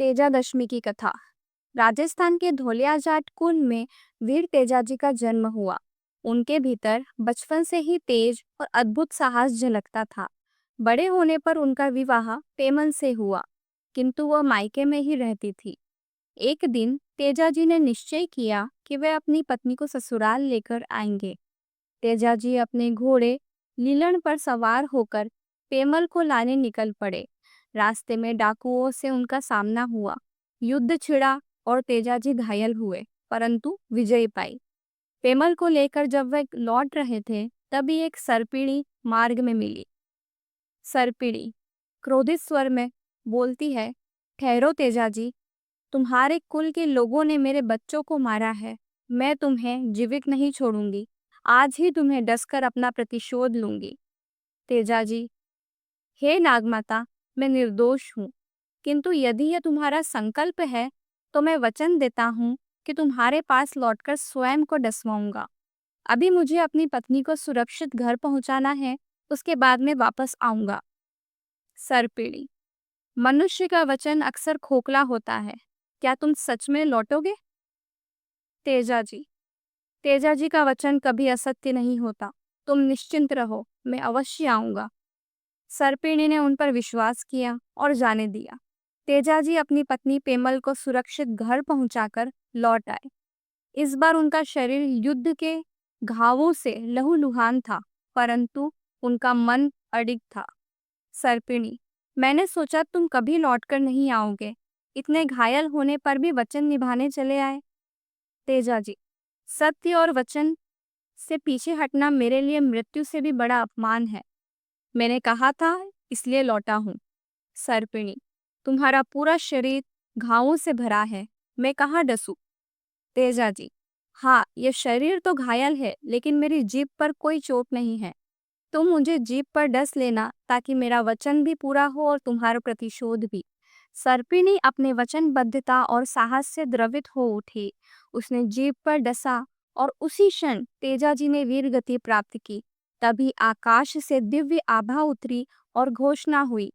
तेजादशमी की कथा। राजस्थान के धोलिया जाट कुल में वीर तेजाजी का जन्म हुआ। उनके भीतर बचपन से ही तेज और अद्भुत साहस झलकता था। बड़े होने पर उनका विवाह पेमल से हुआ, किंतु वह मायके में ही रहती थी। एक दिन तेजाजी ने निश्चय किया कि वे अपनी पत्नी को ससुराल लेकर आएंगे। तेजाजी अपने घोड़े लीलन पर सवार होकर पेमल को लाने निकल पड़े। रास्ते में डाकुओं से उनका सामना हुआ। युद्ध छिड़ा और तेजाजी घायल हुए, परंतु विजय पाई। पेमल को लेकर जब वे लौट रहे थे, तभी एक सरपीड़ी मार्ग में मिली। सरपीड़ी क्रोधित स्वर में बोलती है, ठहरो तेजाजी, तुम्हारे कुल के लोगों ने मेरे बच्चों को मारा है। मैं तुम्हें जीवित नहीं छोड़ूंगी। आज ही तुम्हें डसकर अपना प्रतिशोध लूंगी। तेजाजी, हे नागमाता, मैं निर्दोष हूँ, किंतु यदि यह तुम्हारा संकल्प है तो मैं वचन देता हूँ कि तुम्हारे पास लौटकर स्वयं को डसवाऊंगा। अभी मुझे अपनी पत्नी को सुरक्षित घर पहुंचाना है, उसके बाद मैं वापस आऊंगा। सरपीड़ी, मनुष्य का वचन अक्सर खोखला होता है, क्या तुम सच में लौटोगे? तेजाजी, तेजाजी का वचन कभी असत्य नहीं होता। तुम निश्चिंत रहो, मैं अवश्य आऊंगा। सरपीणी ने उन पर विश्वास किया और जाने दिया। तेजाजी अपनी पत्नी पेमल को सुरक्षित घर पहुंचाकर लौट आए। इस बार उनका शरीर युद्ध के घावों से लहूलुहान था, परंतु उनका मन अडिग था। सरपीणी, मैंने सोचा तुम कभी लौटकर नहीं आओगे, इतने घायल होने पर भी वचन निभाने चले आए। तेजाजी, सत्य और वचन से पीछे हटना मेरे लिए मृत्यु से भी बड़ा अपमान है। मैंने कहा था, इसलिए लौटा हूँ। सरपीणी, तुम्हारा पूरा शरीर घावों से भरा है, मैं कहाँ डसूं? तेजाजी, हाँ, यह शरीर तो घायल है, लेकिन मेरी जीभ पर कोई चोट नहीं है। तुम मुझे जीभ पर डस लेना, ताकि मेरा वचन भी पूरा हो और तुम्हारा प्रतिशोध भी। सर्पिणी अपने वचनबद्धता और साहस से द्रवित हो उठी। उसने जीभ पर डसा और उसी क्षण तेजाजी ने वीर गति प्राप्त की। तभी आकाश से दिव्य आभा उतरी और घोषणा हुई,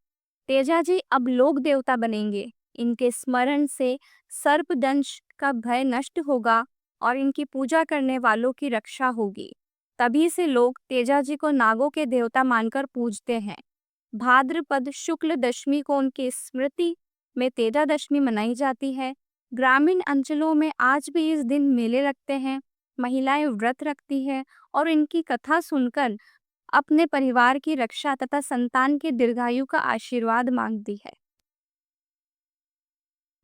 तेजाजी अब लोक देवता बनेंगे। इनके स्मरण से सर्पदंश का भय नष्ट होगा और इनकी पूजा करने वालों की रक्षा होगी। तभी से लोग तेजाजी को नागों के देवता मानकर पूजते हैं। भाद्रपद शुक्ल दशमी को उनकी स्मृति में तेजादशमी मनाई जाती है। ग्रामीण अंचलों में आज भी इस दिन मेले लगते हैं। महिलाएं व्रत रखती हैं और इनकी कथा सुनकर अपने परिवार की रक्षा तथा संतान के दीर्घायु का आशीर्वाद मांगती है।